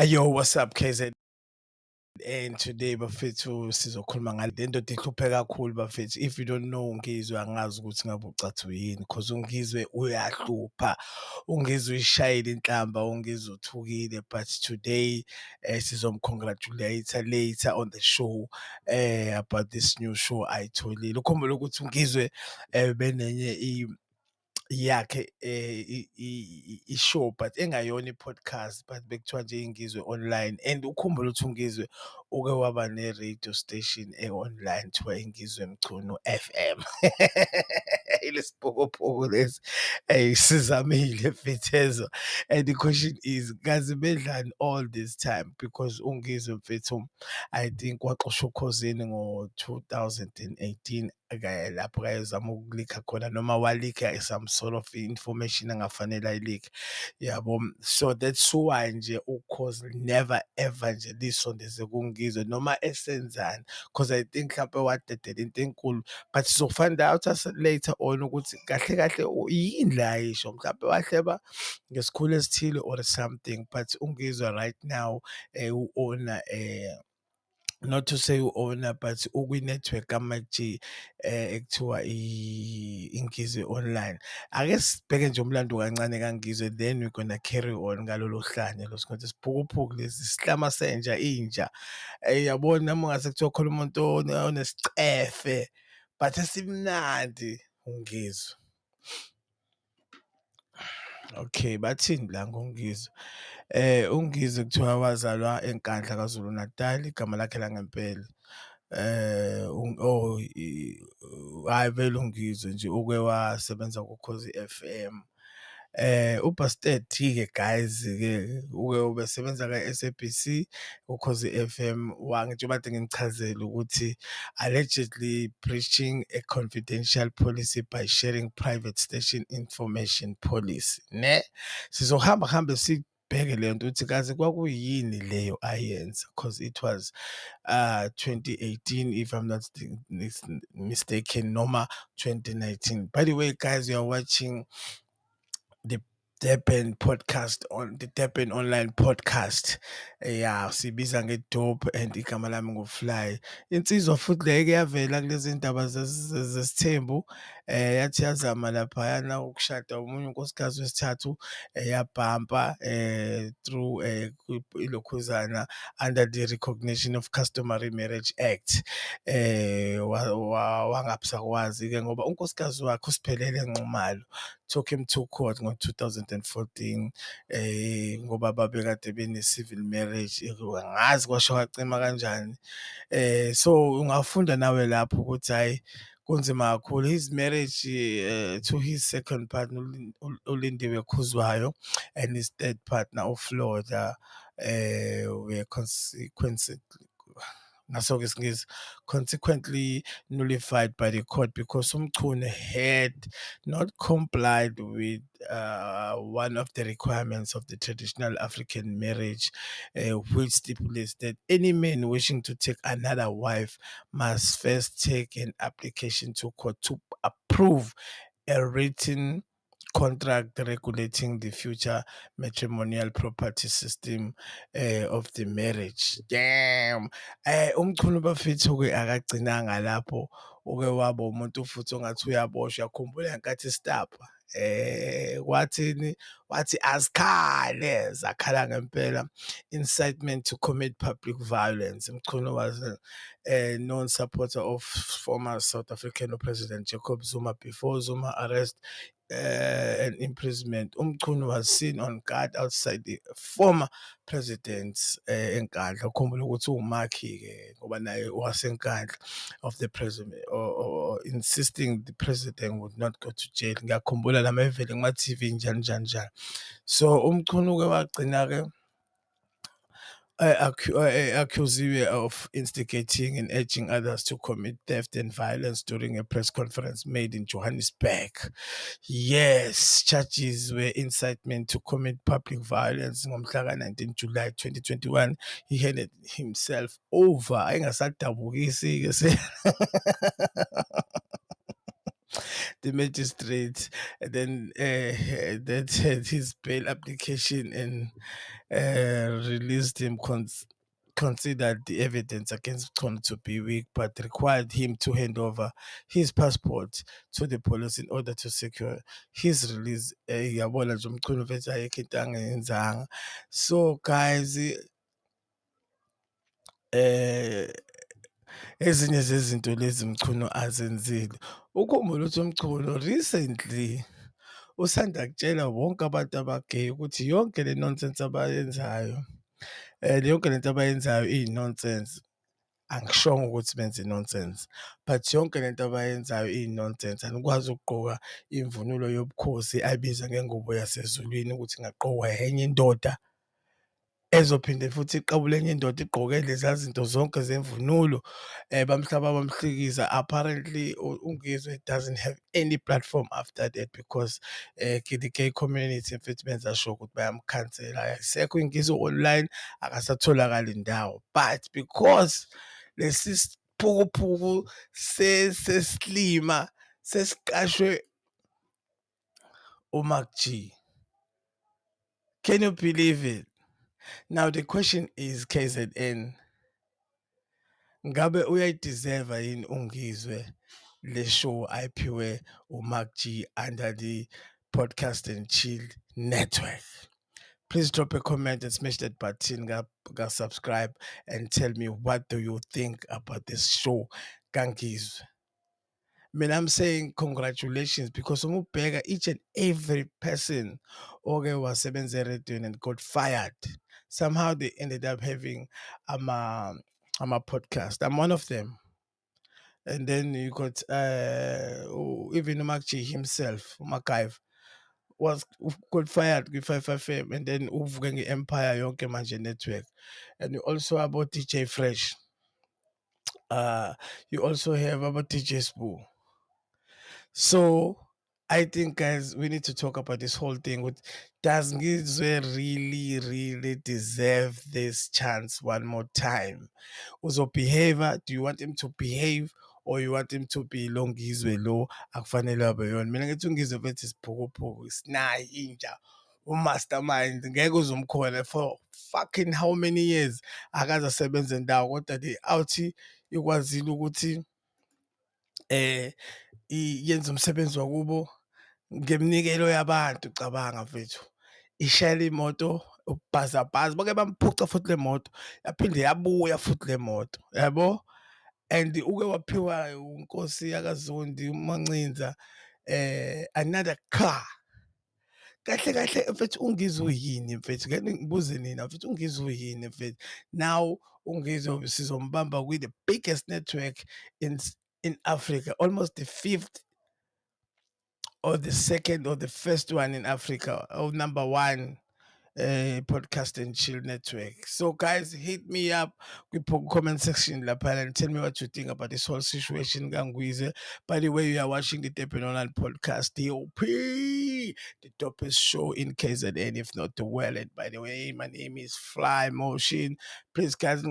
Yo, what's up, KZ? And today bafethu sizokhuluma ngale nto ehluphe kakhulu bafethu. If you don't know uNgizwe angazi ukuthi ngabe ucathu yini because uNgizwe uyahlupha. uNgizwe uyishayile inhlamba, uNgizwe uthukile, but today sizomcongratulate later on the show about this new show ayitholile. Ukhumbule ukuthi uNgizwe benenye yakhe i-show but engayona i-podcast but bekuthiwa nje iNgizwe Online, and ukhumbule ukuthi uNgizwe uke waba ne-radio station e-online kuthiwa iNgizwe Mchunu FM. Ilesipokopoko lesi sizamile mfethu. And the question is, kazi bedlani all this time? Because uNgizwe mfethu I think waxoshwa Ukhosini ngo-2018 lapho kayezama ukulikha khona noma walikha some sort of information angafanele ayilikhe, yabo. So that's why nje Ukhozi never ever nje lisondeze kuNgizwe noma esenzani, because I think mhlawumbe wadedela into enkulu, but sizo-find out later on ukuthi kahle kahle yini la ayisho, mhlawumbe wahleba ngesikhulu esithile or something. But uNgizwe right now u-owner not to say u-owner but ukwi-network kaMike G ekuthiwa iNgizwe Online. Ake sibheke nje umlando kancane kaNgizwe, then we're gonna carry on ngalolu hlanye lo sikhathi siphukuphuku lesi sihlama senja inja. Yabona nami ungase kuthiwa khona umuntu onesicefe but esimnandi uNgizwe. Okay, bathini la ngoNgizwe? uNgizwe kuthiwa wazalwa eNkandla KwaZulu Natal, igama lakhe langempela. Hhayi vele uNgizwe nje uke wasebenza kuKhozi FM. uBastet-ke guys-ke uke ubesebenza ka-SABC, uKhozi FM. Njengoba kade nginichazele ukuthi allegedly breaching a confidential policy by sharing private station information policy, ne? Sizohamba hambe sibheke le nto ukuthi kazi kwakuyini leyo ayenza, because it was 2018 if I'm not mistaken, noma 2019. By the way, guys, you are watching the Durban Online Podcast. Yeah, sibiza ngeDope and igama lami nguFly. Insizwa futhi leke yavela kulezi ndaba zesithembu, yathi yazama laphayana ukushada omunye unkosikazi wesithathu, yabhampa through ilokhuzana under the Recognition of Customary Marriage Act. Wangaphusakwazi-ke ngoba unkosikazi wakhe uSiphelele Nxumalo took him to court ngo-2014 ngoba babekade bene-civil marriage. Angazi kwasho kwacima kanjani. So ungafunda nawe lapho ukuthi hhayi kunzima kakhulu. His marriage to his second partner uLindiwe Khuzwayo and his third partner uFlorida were consequently nullified by the court because Umchune had not complied with one of the requirements of the traditional African marriage, which stipulates that any man wishing to take another wife must first take an application to court to approve a written contract regulating the future matrimonial property system of the marriage. Damn. Umchunu bafethu-ke akagcinanga lapho, uke waba umuntu futhi ongathi uyaboshwa. Yakhumbula ngenkathi stapa wathini, wathi azikhale, zakhala ngempela. Incitement to commit public violence. Mchunu was a known supporter of former South African President Jacob Zuma before Zuma arrest and imprisonment. Umchunu was seen on guard outside the former president's eNkandla. Ukhumbule ukuthi uMakhi-ke ngoba naye waseNkandla of the president, or insisting the president would not go to jail. Ngiyakhumbula lama evele kuma-TV njani njani njani. So Umchunu-ke wagcina-ke accused of instigating and urging others to commit theft and violence during a press conference made in Johannesburg. Yes, charges were incitement to commit public violence. Ngomhla 19 July 2021, he handed himself over. Ayingasadabukisi-ke the magistrate, and then that had his bail application and released him. Considered the evidence against Mchunu to be weak, but required him to hand over his passport to the police in order to secure his release. Yabona nje uMchunu mfethu ayikho into angayenzanga. So guys, eh ezinye zezinto lezi Mchunu azenzile. Ukhumbule ukuthi uMchunu recently usanda kutshela wonke abantu aba-gay ukuthi yonke le nonsense abayenzayo, yonke lento abayenzayo iyi-nonsense. Angishongo ukuthi benze i-nonsense, but yonke lento abayenzayo iyi-nonsense. Anikwazi ukugqoka imvunulo yobukhosi ayibiza ngengubo yasezulwini ukuthi ingagqokwa enye indoda ezophinde futhi iqabule enye indoda igqoke leziya zinto zonke zemvunulo, bamhlaba bamhlikiza. Apparently uNgizwe doesn't have any platform after that because the gay community mfethu benza sure ukuthi bayamkhansela. Akasekho iNgizwe online, akasatholakali ndawo, but because lesi siphukuphuku sesilima sesiqashwe uMark G. Can you believe it? Now the question is, KZN, ngabe uyayideserve yini uNgizwe le show ayiphiwe uMark G under the Podcast and Chill Network? Please drop a comment and smash that button, subscribe, and tell me what do you think about this show, Kangizwe. I'm saying congratulations because umubheka each and every person oke wasebenza erediyweni and got fired. Somehow they ended up having podcast. I'm one of them. And then you got even Umak G himself, Umakive, got fired with 5FM, and then uvuke Empire yonke manje network. And you also have about DJ Fresh. You also have about DJ Spoo. So I think, guys, we need to talk about this whole thing. With does Ngizwe really deserve this chance one more time? Also, behavior. Do you want him to behave, or you want him to be long Ngizwe lo? Akufanele abe yona. Mina ngithi uNgizwe mfethu isiphukuphuku, isinayi inja, umastermind. Ngeke uzumkhona for fucking how many years akaze asebenze ndawo, kodwa the outhi ikwazile ukuthi yenza umsebenzi wakubo ngeminikelo yabantu. Cabanga mfethu, ishayela imoto ubhazabhaza, bake bamphuca futhi le moto, yaphinde yabuya futhi le moto, yabo. And uke waphiwa unkosi yakaZondi uMancinza another car. Kahle kahle mfethu uNgizwe yini mfethu? Ngeke ngibuze nina mfethu, uNgizwe yini mfethu? Now uNgizwe sizombamba with the biggest network in Africa, almost the fifth or the second or the first one in Africa, or number one podcast and chill network. So guys, hit me up with comment section lapha and tell me what you think about this whole situation, Gangwize. By the way, you are watching the Depend Online podcast, DOP, the dopest show in KZN, if not the world. By the way, my name is Fly Motion. Please guys,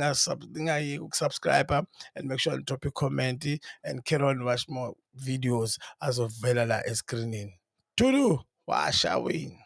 subscribe and make sure to drop a comment and carry on watch more videos as of Velala screening. To do, wash away.